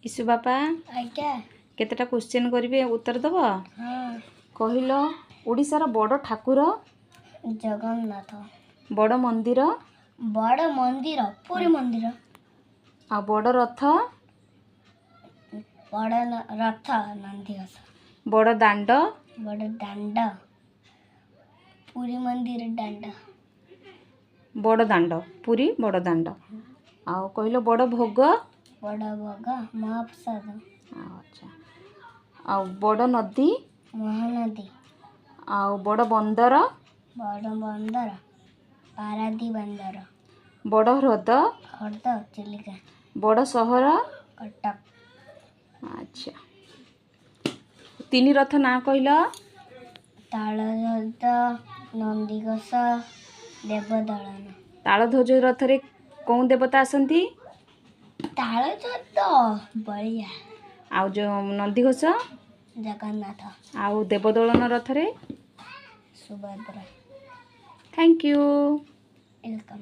Issue बापा आज्ञा केतेटा question करिवे उत्तर दब हाँ कहिलो ओडिशार बड़ ठाकुर जगन्नाथ बड़ मंदिर बड़ मंदिर पुरी मंदिर आ बड़ रथ बड़ रथ नंदीघोष बड़ दांड बड़ दांड पुरी मंदिर दांड बड़ दांड पुरी बड़ दांड आ कहिलो बड़ भोग बड़ भोग महाप्रसाद अच्छा आ बड़ नदी महानदी आ बड़ बंदर बड़ बंदर पारादी बंदर बड़ ह्रद हर्द चिलिका बड़ सहर कटक अच्छा तीन रथ ना कहिलो तालध्वज नंदीघोष देवदलन तालध्वज रथ रे कौन देवता आसंती तालध्वज बलिया आ जो नंदीघोष जगन्नाथ आ देवदलन रथ रे सुभद्रा थैंक यू वेलकम।